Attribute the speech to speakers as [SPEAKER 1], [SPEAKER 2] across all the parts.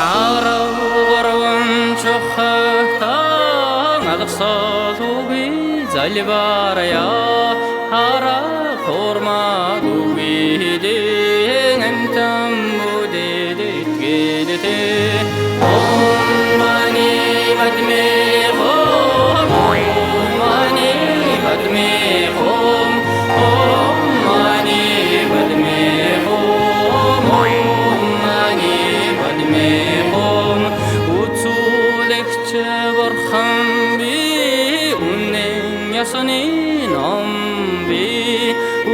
[SPEAKER 1] Харагорван чухахтан алгасалуги залбарая хара хормадуги дэн амтам будедэтгедэтэ Оммани бадме хом Оммани бадме хом Оммани бадме хом Оммани бадме хом Уцулэгчэ борхан би үнэн ясаны ном би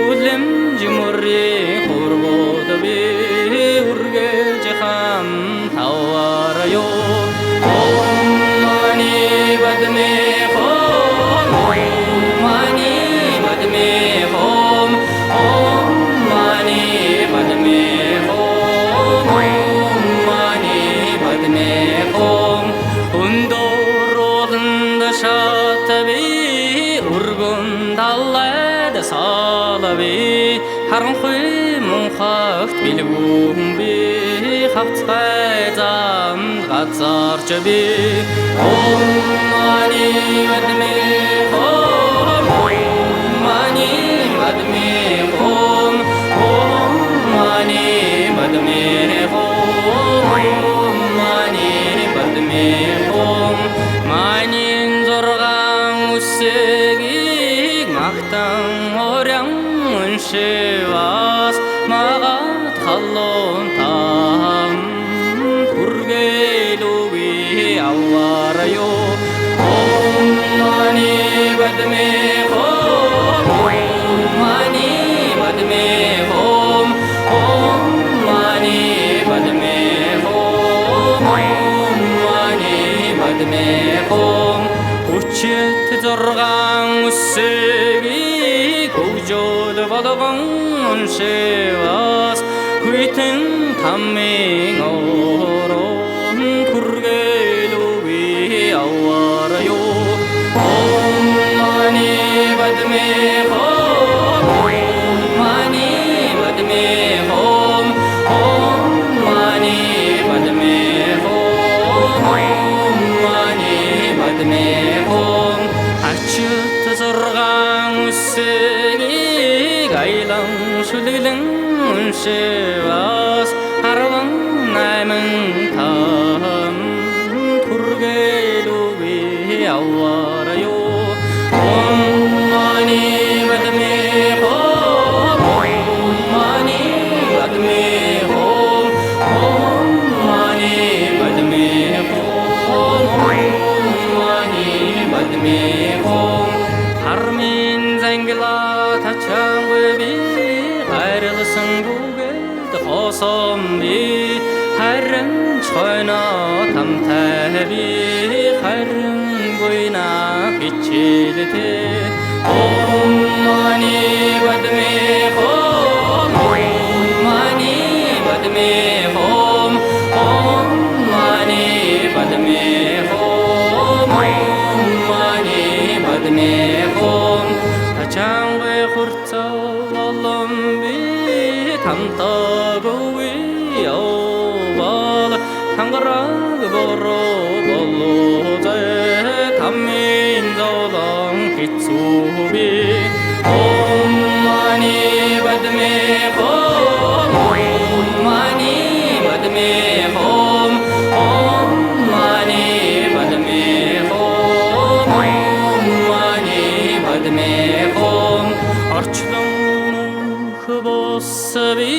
[SPEAKER 1] үлэм жимурри хургод би үргэлж хам хавараю Оммани бадме хом Оммани бадме хом Оммани бадме хом Оммани бадме хом Ундоролнд шатаби ургун даллад салаби харанхуй мунхагт билгүүн би хавцгай зам газарч би Оммани бадме хом Оммани бадме хом Оммани бадме хом Оммани бадме хом Манин зорган үсгийг махтан орян уншивас магат халлон там хүргэлүги авараю Оммани бадме хом Оммани бадме хом Оммани бадме хом Оммани бадме хом Хүчит зорган үсгийг хөгжөөд болгон уншивас хүйтэн таммин орон хүргэлүги авараю Оммани бадме хом Оммани бадме хом Оммани бадме хом Оммани бадме хом Ачут зорган үсгийг айлан шүлгэлэн уншивас харван найман там хүргэлүги авараю Оммани бадме хом Оммани бадме хом Оммани бадме хом Оммани бадме хом Хармин зангла тачангwe bi хайрлсан бүгд хосом би харин чойно тамтай би харин буйна хичээлтэй Оммани бадме хом Оммани бадме хом Оммани бадме хом Оммани бадме хом Тачангwe хурцал олон би тамтагуи явбал тангараг боро болозе таммин золон хитсуби Оммани бадме хом Оммани бадме хом Оммани бадме хом Оммани бадме хом Арчлон хбосби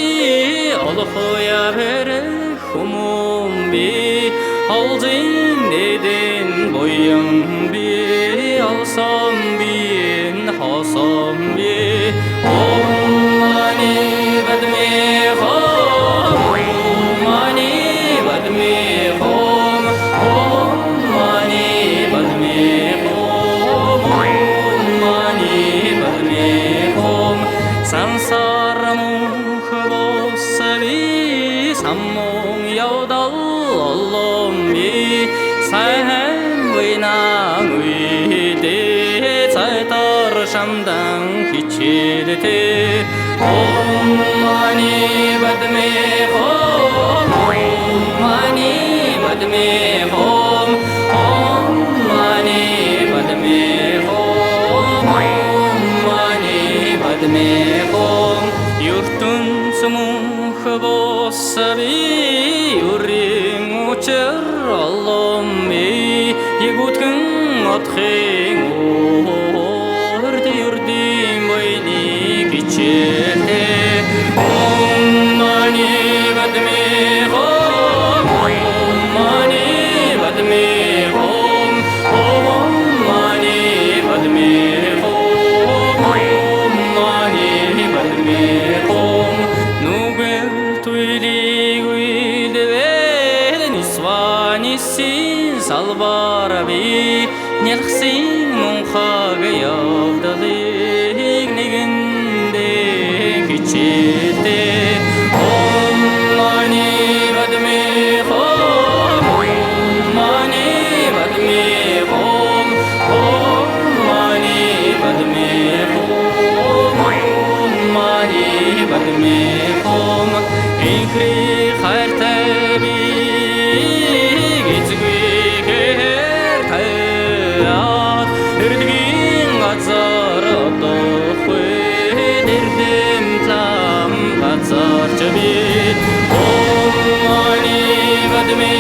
[SPEAKER 1] олхоя бере хумум би алзин неден боян би алсам бин хасам би Оммани бадме хом Оммани бадме хом Оммани бадме хом Оммани бадме хом Сансараму хбосби саммон явдал олон би сайн буйна уйдэ Mani Om Om Mani Padme Hum Om Mani Padme Hum Yurtun sumuh bossabi Yuring uçer Allah'mi Yegutgun atkhing Ordi yurdim bayni kichete Om Mani Padme Hum Om Mani Padme Hum Om Mani Padme Hum Om Mani Padme Hum Nugel tuili guideve Nisvani sin salvarabi Nelxin munxaga yavdalig Niginde kichete Om Mani Padme Hum Om Mani Padme Hum Om Mani Padme Hum Om Mani Padme Hum Inkri khair tabi Gizgui kher tayat Irdgin gazar dokhwe Dirdim tlam gazar chabit Om Mani Padme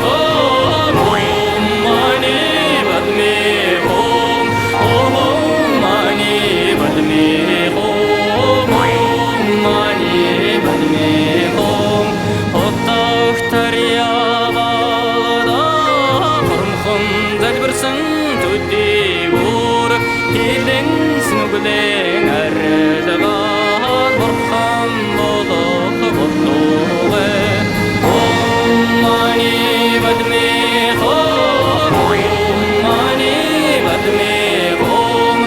[SPEAKER 1] Hum Om Mani Padme Hum Om Mani Padme Hum Om Mani Padme Hum Hottaq taryavada Hum zalbirsin tuddigur Hilin snuglen ardagar Burhan bodoq bottuğe Om Mani Padme Hum Om Mani Padme Hum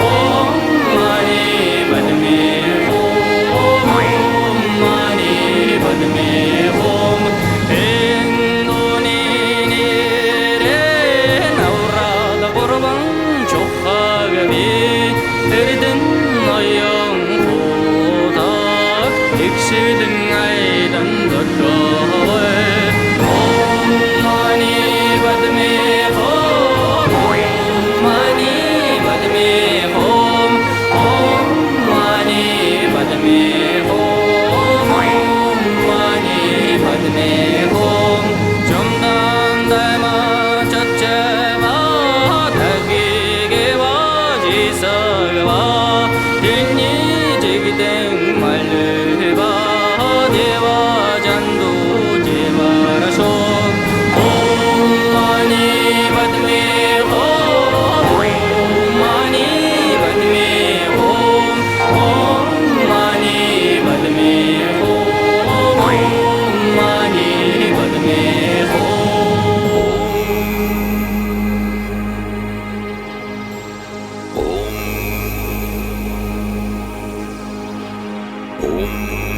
[SPEAKER 1] Om Mani Padme Hum Om Mani Padme Hum Endoniniren avrada qurban çoxagabi Erdin ayang hudak Ekşidin aydan dakawe Om Mani Padme Hum Om Mani Padme Hum Om Mani Padme Hum Om Mani Padme Hum Jomdan daima çatçeva Tagige vajisagva Dilni jigden malva Deva jandu jevarasho Om Mani Padme Hum Om Mani Padme Hum Om Mani Padme Hum Om Mani Padme Hum
[SPEAKER 2] Om